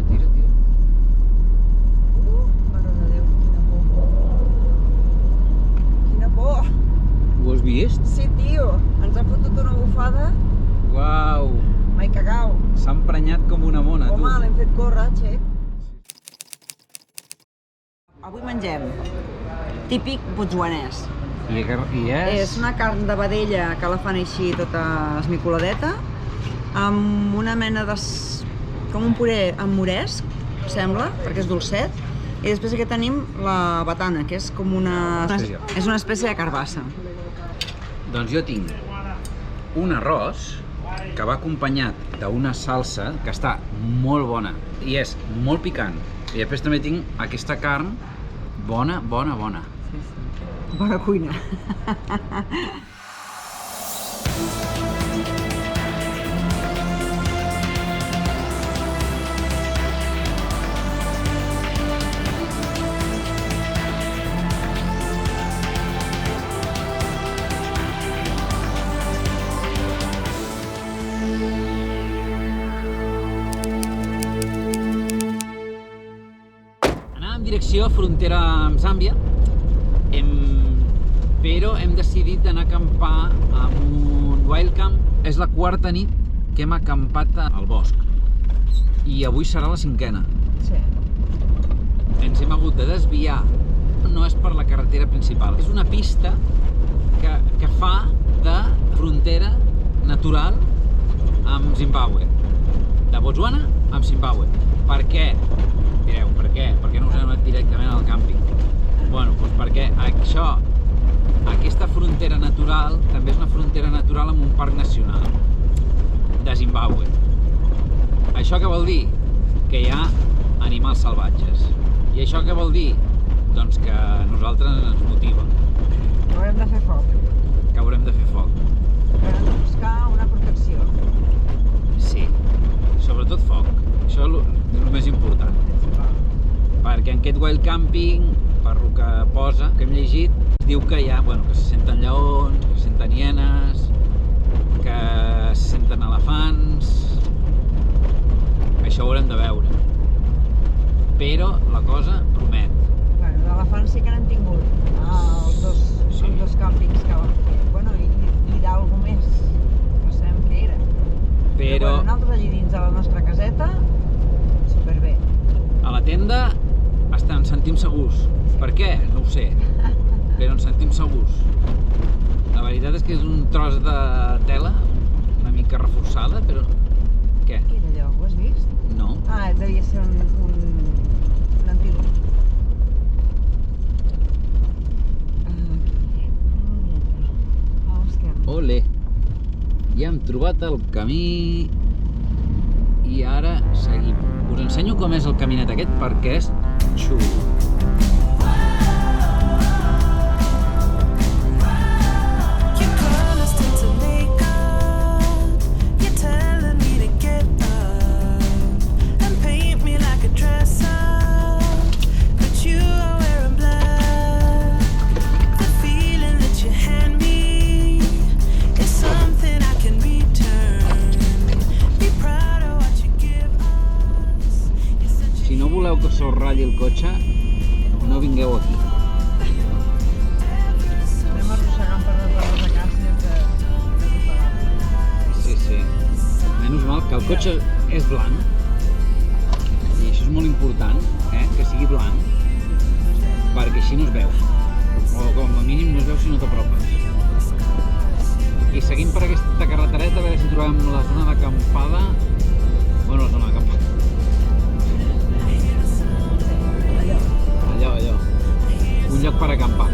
Tira, tira. Mare de Déu, quina por. Quina por. Ho has vist? Sí, tio, ens ha fotut una bufada. Uau! M'he cagat. S'ha emprenyat com una mona, tu. Home, l'hem fet córrer, xec. Avui mengem típic botsuanès. I és? És una carn de vedella que la fan així tota esmicoladeta, amb una mena de... com un puré amb moresc, sembla, perquè és dolcet. I després aquí tenim la batana, que és com una... és una espècie de carbassa. Doncs jo tinc un arròs que va acompanyat d'una salsa que està molt bona i és molt picant. I després també tinc aquesta carn bona, bona, bona. Sí, sí. Bona cuina. En direcció frontera amb Zàmbia, però hem decidit d'anar a acampar a un wild camp. És la quarta nit que hem acampat al bosc i avui serà la cinquena. Sí. Ens hem hagut de desviar, no és per la carretera principal, és una pista que fa de frontera natural amb Zimbàbue, de Botswana amb Zimbàbue. Per què? Direu, per què? Per què no us hem anat directament al càmping? Bueno, doncs perquè aquesta frontera natural també és una frontera natural amb un parc nacional de Zimbàbue. Això què vol dir? Que hi ha animals salvatges. I això què vol dir? Doncs que a nosaltres ens motiva. Que haurem de fer foc. Que haurem de fer foc. Que haurem de buscar una protecció. Sí, sobretot foc. Això és el més important. Perquè en aquest wild camping, per lo que posa, que hem llegit, es diu que hi ha, bueno, que se senten lleons, que se senten hienes, que se senten elefants... Això ho haurem de veure. Però la cosa promet. Bueno, d'elefants sí que n'hem tingut els dos càmpings que vam fer. Bueno, i d'algú més, no sabem què era. Però bueno, nosaltres allí dins de la nostra caseta, superbé. a la tenda ens sentim segurs. Per què? No ho sé. Però ens sentim segurs. La veritat és que és un tros de tela, una mica reforçada, però... Què? Què era allò? Ho has vist? No. Ah, devia ser un antílop. A l'esquerra. Ole! Ja hem trobat el camí i ara seguim. Us ensenyo com és el caminet aquest perquè és xulo. Si no voleu que se'ls ratlli el cotxe, no vingueu aquí. Anem arrossegant per les de casa sense Sí, sí. Menys mal que el cotxe és blanc, i això és molt important, que sigui blanc, perquè així no es veu. O com a mínim no es veu si no t'apropes. I seguim per aquesta carretereta a veure si trobem la zona d'acampada. Bueno, la zona d'acampada. Allò. Un lloc per acampar.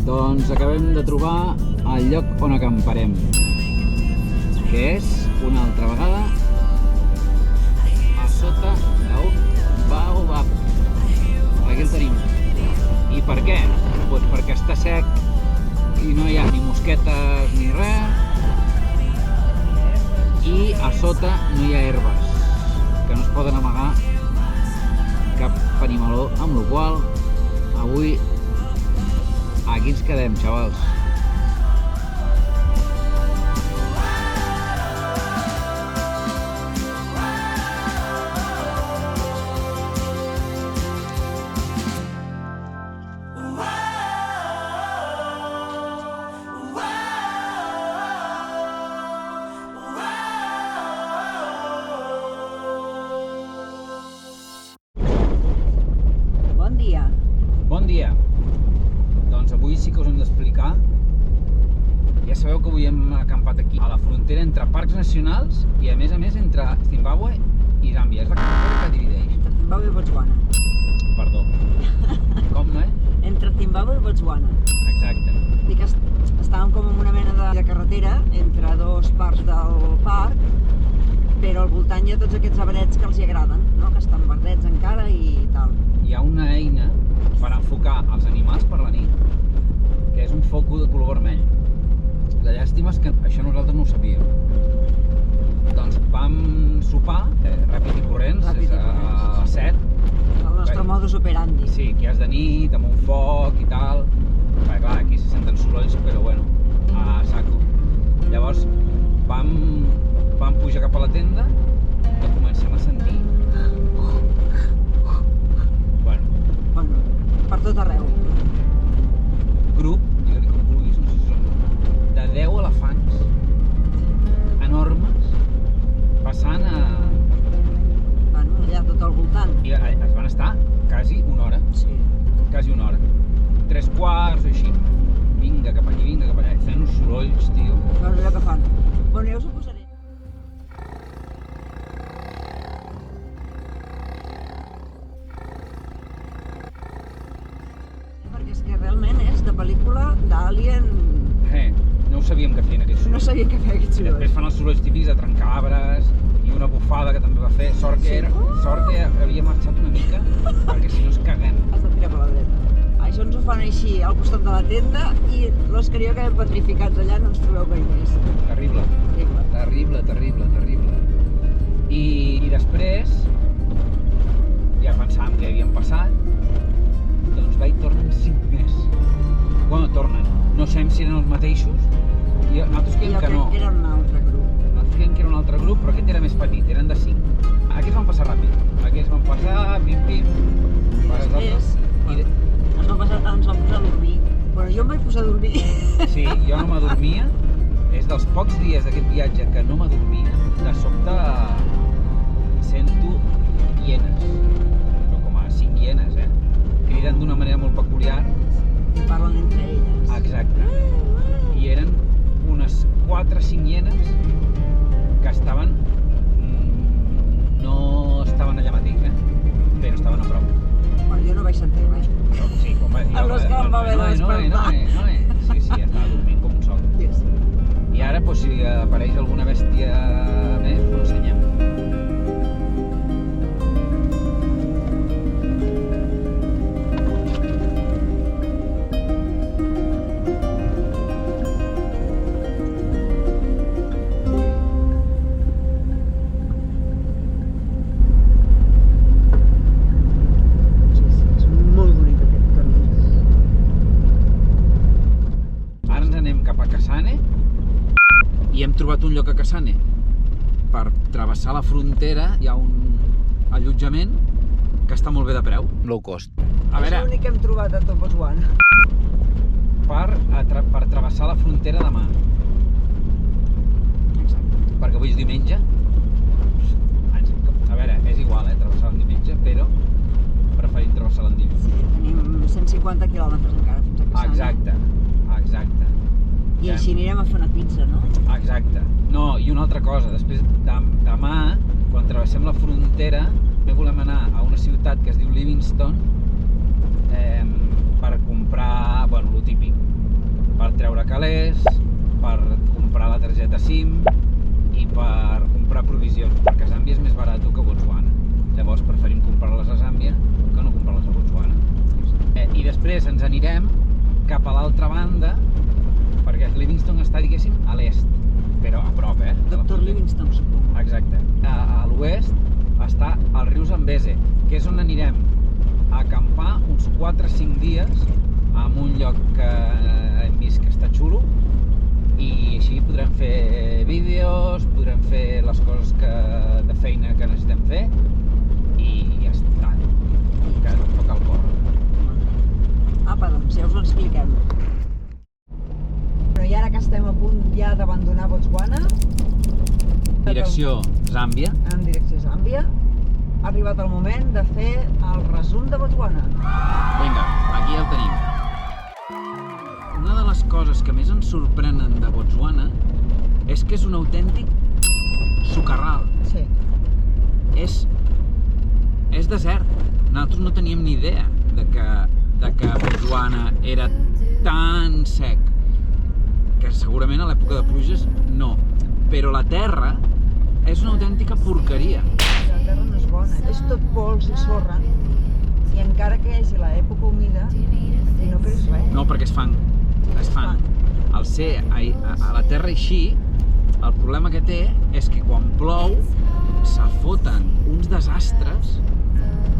Doncs acabem de trobar el lloc on acamparem, que és, una altra vegada, a sota d'un baobab. Aquí el tenim. I per què? Doncs perquè està sec i no hi ha ni mosquetes ni res, i a sota no hi ha herbes. que no es poden amagar cap animaló, amb la qual avui aquí ens quedem, xavals. Bon dia! Doncs avui sí que us hem d'explicar. Ja sabeu que avui hem acampat aquí, a la frontera entre parcs nacionals i a més entre Zimbàbue i Zàmbia. És la carretera que divideix. Entre Zimbàbue i Botswana. Perdó. Com, no, Entre Zimbàbue i Botswana. Exacte. Dic que estàvem com en una mena de carretera entre dos parts del parc, però al voltant hi ha tots aquests arbrets que els hi agraden, no? Que estan verdets encara i tal. Hi ha una eina per enfocar els animals per la nit, que és un foco de color vermell. La llàstima és que això nosaltres no ho sabíem. Doncs vam sopar, ràpid i corrents, a les 7. El nostre modus operandi. Sí, que és de nit, amb un foc i tal. Perquè clar, aquí se senten sorolls, però bueno, a saco. Llavors vam pujar cap a la tenda i comencem a sentir. Bueno, per tot arreu. Grup, digue-li com vulguis, no sé si són de 10 elefants enormes passant Bueno, allà tot al voltant. I es van estar quasi una hora. Sí. Quasi una hora. 3 quarts o així. Vinga cap allà, fent uns sorolls, tio. Bueno, allò que fan. Bueno, ja us ho posaré. Perquè és que realment és de pel·lícula d'Alien. No ho sabíem que feien aquests sorolls. No sabia què feia aquests I després sorolls. fan els sorolls típics de trencar arbres i una bufada que també va fer. Sort que havia marxat una mica, perquè si no ens caguem. Has de tirar per la dreta. Això ens ho fan així al costat de la tenda i los que jo quedem petrificats allà no ens trobeu mai més. Terrible. Terrible. I després, ja pensàvem que havien passat, doncs va i tornen 5 més. Bueno, tornen. No sabem si eren els mateixos. I nosaltres creiem que no. Jo crec que era un altre grup. Nosaltres creiem que era un altre grup, però aquest era més petit, eren de 5. Aquests van passar ràpid. Aquests van passar, pim. Després, ens vam posar a dormir. Bueno, jo em vaig posar a dormir. Sí, jo no m'adormia. És dels pocs dies d'aquest viatge que no m'adormia. De sobte sento hienes. Però com a 5 hienes, criden d'una manera molt peculiar. I parlen entre elles. Exacte. I eren unes 4 o 5 hienes que estaven... no estaven allà mateix, però estaven a prop. Bueno, jo no vaig sentir res. Però, sí, com va dir... El Òscar em va haver de despertar. Sí, estava dormint com un sol. Sí. I ara, si apareix alguna bèstia més, ho ensenyem. I hem trobat un lloc a Kasane. Per travessar la frontera hi ha un allotjament que està molt bé de preu. Low cost. És l'únic que hem trobat a tot Botswana. Per travessar la frontera demà. Exacte. Perquè avui és diumenge. A veure, és igual, travessar en diumenge, però preferim travessar en dilluns. Sí, tenim 150 quilòmetres encara fins a Kasane. Exacte. I així anirem a fer una pizza, no? Exacte. No, i una altra cosa, després demà, quan travessem la frontera, també volem anar a una ciutat que es diu Livingstone per comprar, bueno, lo típic, per treure calés, per comprar la targeta SIM i per comprar provisions, perquè Zàmbia és més barat que Botswana. Llavors preferim comprar-les a Zàmbia que no comprar-les a Botswana. I després ens anirem cap a l'altra banda, perquè Livingstone està, diguéssim, a l'est, però a prop, Dr. Livingstone, suposo. Exacte. A l'oest està al riu Zambeze, que és on anirem a acampar uns 4 o 5 dies en un lloc que hem vist que està xulo, i així podrem fer vídeos, podrem fer les coses de feina que necessitem fer i ja està, que no cal córrer. Apa, doncs ja us ho expliquem. I ara que estem a punt ja d'abandonar Botswana, Direcció Zàmbia. En direcció Zàmbia, ha arribat el moment de fer el resum de Botswana. Vinga, aquí el tenim. Una de les coses que més ens sorprenen de Botswana és que és un autèntic socarral. Sí. És desert. Nosaltres no teníem ni idea de que Botswana era tan sec, que segurament a l'època de pluges no, però la terra és una autèntica porqueria. La terra no és bona, és tot pols i sorra, i encara que hi hagi l'època humida, aquí no creix res. No, perquè es fan. Al ser a la terra així, el problema que té és que quan plou se foten uns desastres.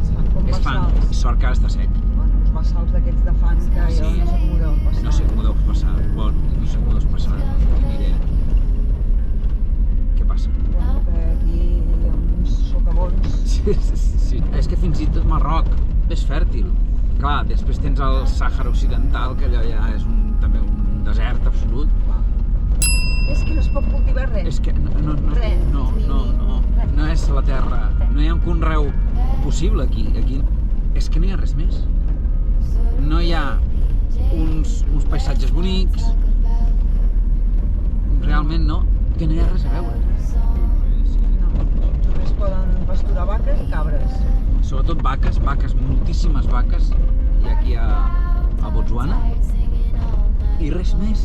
Es fan com bassals. Sort que ara està sec. Bueno, uns bassals d'aquests de fang que jo no sé com ho deu passar. No sé com ho deus passar. Bueno, no sé com ho deus passar. No tinc idea. Què passa? Bueno, que aquí hi ha uns socavons. Sí. És que fins i tot Marroc és fèrtil. Clar, després tens el Sàhara Occidental, que allò ja és també un desert absolut. És que no es pot cultivar res. És que no és la terra, no hi ha un conreu possible aquí. Aquí és que no hi ha res més. No hi ha uns paisatges bonics, realment no, que no hi ha res a veure. No, només poden pasturar vaques i cabres. Sobretot vaques, moltíssimes vaques hi ha aquí a Botswana, i res més.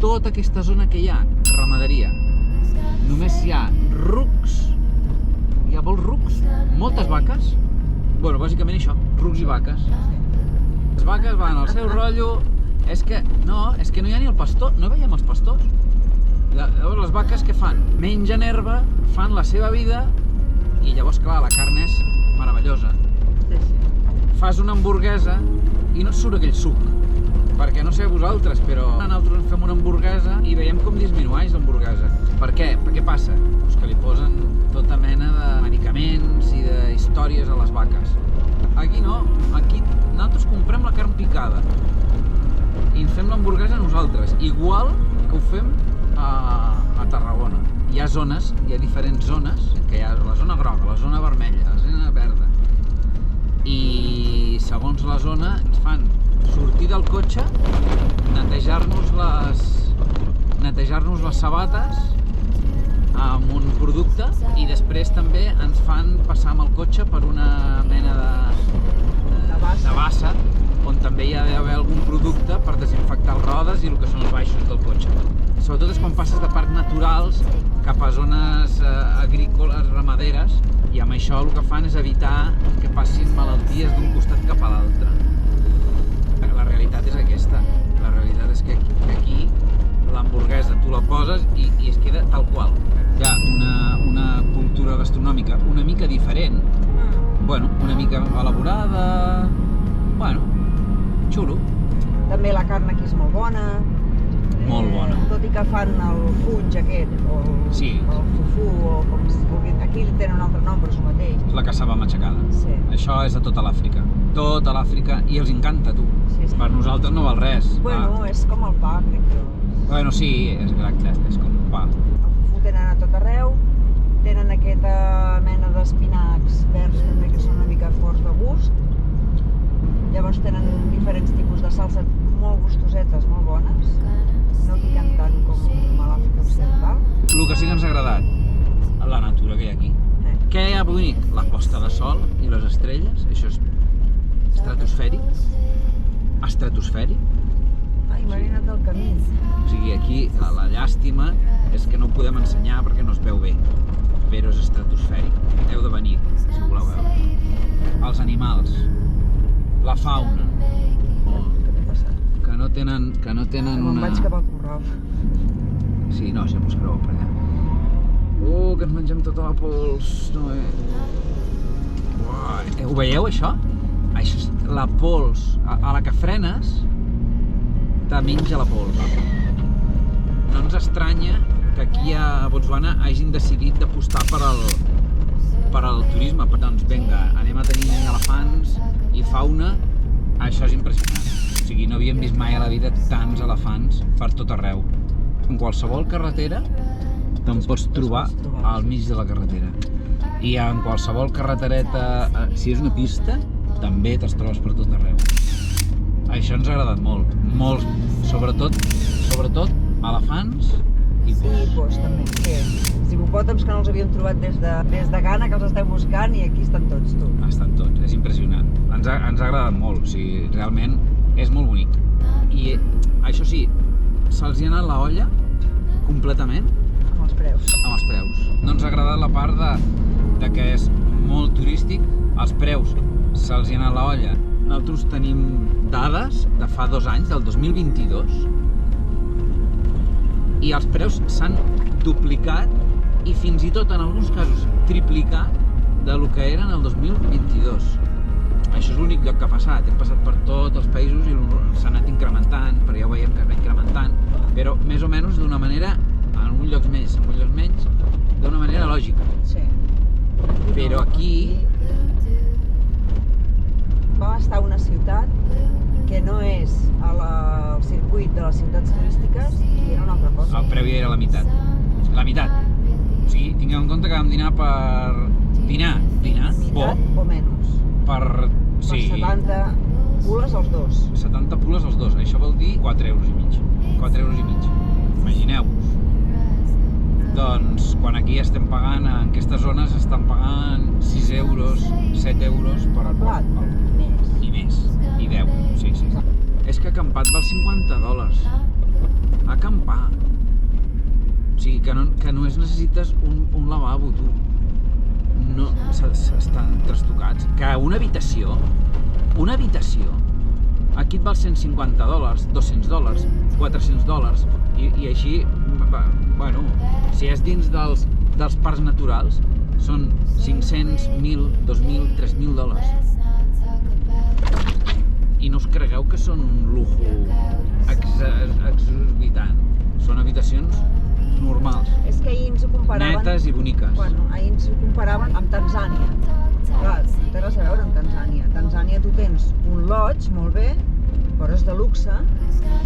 Tota aquesta zona que hi ha, ramaderia, només hi ha rucs, hi ha molts rucs, moltes vaques, bueno, bàsicament això, rucs i vaques. Les vaques van al seu rotllo, és que no hi ha ni el pastor, no veiem els pastors. Llavors les vaques què fan? Mengen herba, fan la seva vida, i llavors, clar, la carn és meravellosa. Fas una hamburguesa i no et surt aquell suc, perquè no sé vosaltres, però nosaltres fem una hamburguesa i veiem com disminueix l'hamburguesa. Per què? Per què passa? Pues que li posen tota mena de medicaments i d'històries a les vaques. Aquí no, aquí nosaltres comprem la carn picada i en fem l'hamburguesa nosaltres, igual que ho fem a Tarragona. Hi ha diferents zones, que hi ha la zona groga, la zona vermella, la zona verda, i segons la zona ens fan sortir del cotxe, netejar-nos les sabates amb un producte, i després també ens fan passar amb el cotxe per una mena de bassa, on també hi ha d'haver algun producte per desinfectar les rodes i el que són els baixos del cotxe. Sobretot és quan passes de parcs naturals cap a zones agrícoles, ramaderes, i amb això el que fan és evitar que passin malalties d'un costat cap a l'altre. La realitat és aquesta. La realitat és que aquí l'hamburguesa tu la poses i es queda tal qual. Hi ha una cultura gastronòmica una mica diferent, bueno, una mica elaborada, bueno, xulo. També la carn aquí és molt bona. Molt bona. Tot i que fan el funge aquest, o el fufu, o com es vulgui. Aquí tenen un altre nom, però és el mateix. És la cassava matxacada. Sí. Això és de tota l'Àfrica. Tota l'Àfrica, i els encanta, tu. Sí. Per nosaltres no val res. Bueno, és com el pa, crec jo. Bueno, sí, és exacte, és com el pa. El fufu tenen a tot arreu, tenen aquesta mena d'espinacs verds també que són una mica forts de gust. Llavors tenen diferents tipus de salsa molt gustosetes, molt bones. No piquen tant com a l'Àfrica Occidental. El que sí que ens ha agradat, la natura que hi ha aquí. Què hi ha bonic? La posta de sol i les estrelles, això és estratosfèric. Ai, m'ha anat del camí. O sigui, aquí la llàstima és que no ho podem ensenyar perquè no es veu bé, però és estratosfèric. Heu de venir, si voleu veure. Els animals, la fauna, que no tenen Me'n vaig cap al corral. Sí, no, ja m'ho creu per allà. Que ens mengem tota la pols. No, ho veieu, això? Això és la pols. A la que frenes, te menja la pols. No ens estranya que aquí a Botswana hagin decidit d'apostar per al turisme. Doncs vinga, anem a tenir elefants i fauna. Això és impressionant. O sigui, no havíem vist mai a la vida tants elefants per tot arreu. En qualsevol carretera te'n pots trobar al mig de la carretera. I en qualsevol carretereta, si és una pista, també te'ls trobes per tot arreu. Això ens ha agradat molt. Molts, sobretot elefants i pors també. Els hipopòtams que no els havíem trobat des de Ghana, que els estem buscant, i aquí estan tots, tu. Estan tots, és impressionant. Ens ha agradat molt, o sigui, realment és molt bonic. I això sí, se'ls hi ha anat la olla completament Amb els preus. No ens ha agradat la part de que és molt turístic, els preus se'ls hi ha anat la olla. Nosaltres tenim dades de fa 2 anys, del 2022, i els preus s'han duplicat i fins i tot en alguns casos triplicat de lo que eren el 2022. Això és l'únic lloc que ha passat. Hem passat per tots els països i s'ha anat incrementant, però ja ho veiem que es va incrementant, però més o menys d'una manera, en alguns llocs més, en alguns llocs menys, d'una manera lògica. Sí. Però aquí vam estar a una ciutat que no és al circuit de les ciutats turístiques i era una altra cosa. El preu ja era la meitat. La meitat. O sigui, tingueu en compte que vam dinar per... Dinar, bo. O menys. Sí. Per 70 pules els dos. 70 pules els dos. Això vol dir 4 euros i mig. 4 euros i mig. Imagineu-vos. Doncs, quan aquí estem pagant, en aquestes zones estan pagant 6 euros, 7 euros per al plat. I més. I 10. Sí. És que acampat val $50. Acampar. O sigui, que només necessites un lavabo, tu. No, estan trastocats. Que una habitació, aquí et val $150, $200, $400, i així, bueno, si és dins dels parcs naturals, són 500, 1.000, 2.000, 3.000 dòlars. I no us cregueu que són un lujo exorbitant. Són habitacions normals. És que ahir ens ho comparaven... Netes i boniques. Bueno, ahir ens ho comparaven amb Tanzània. Clar, no té res a veure amb Tanzània. A Tanzània tu tens un lodge, molt bé, però és de luxe,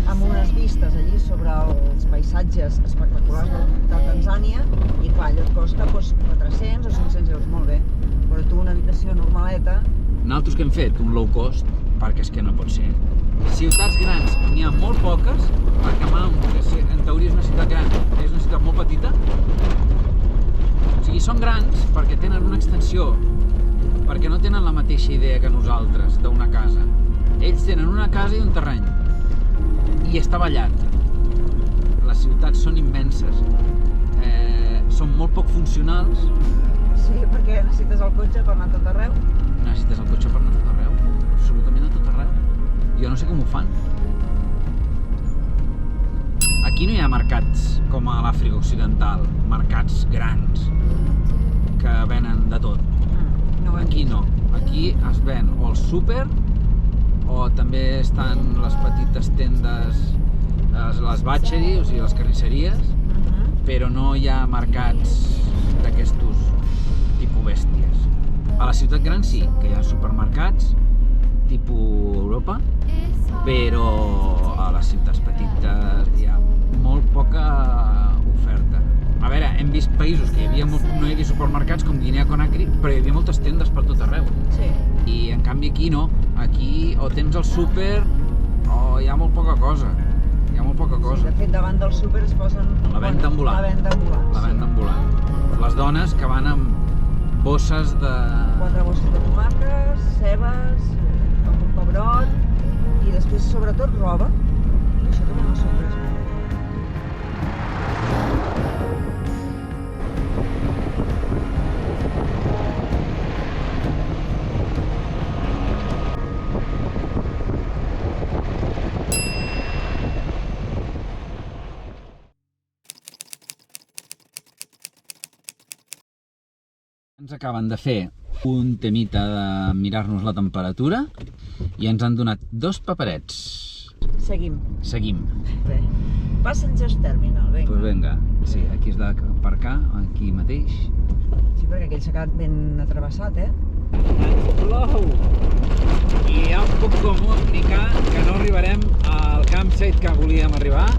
amb unes vistes allí sobre els paisatges espectaculars de Tanzània, i clar, allò et costa 400 o 500 euros, molt bé. Però tu una habitació normaleta... Nosaltres què hem fet? Un low cost, perquè és que no pot ser. Ciutats grans n'hi ha molt poques, perquè en teoria és una ciutat gran, és una ciutat molt petita. O sigui, són grans perquè tenen una extensió, perquè no tenen la mateixa idea que nosaltres d'una casa. Ells tenen una casa i un terreny, i està ballat. Les ciutats són immenses, són molt poc funcionals. Sí, perquè necessites el cotxe per anar a tot arreu. Necessites el cotxe per anar a tot arreu, absolutament a tot arreu. Jo no sé com ho fan. Aquí no hi ha mercats com a l'Àfrica Occidental, mercats grans que venen de tot. Aquí no. Aquí es ven o el súper o també estan les petites tendes, les butchery, o sigui, les carnisseries, però no hi ha mercats d'aquestos tipus bèsties. A la ciutat gran sí, que hi ha supermercats tipus Europa, però a les ciutats petites hi ha molt poca oferta. A veure, hem vist països que no hi havia supermercats com Guinea-Conakry, però hi havia moltes tendes per tot arreu. Sí. I en canvi aquí no. Aquí o tens el súper o hi ha molt poca cosa. Hi ha molt poca cosa. Sí, de fet, davant del súper es posen... La venda ambulant. La venda ambulant. La venda ambulant. Les dones que van amb bosses de... 4 bosses de tomàquets, cebes, amb un pebrot, i després, sobretot, roba. Això també m'ha sorprès molt. Ens acaben de fer un temita de mirar-nos la temperatura i ens han donat 2 paperets. Seguim. Seguim. Bé. Passengers Terminal, vinga. Doncs vinga, sí, aquí has d'aparcar, aquí mateix. Sí, perquè aquell s'ha quedat ben atravessat, Ens plou! I ja us puc comunicar que no arribarem al campsite que volíem arribar.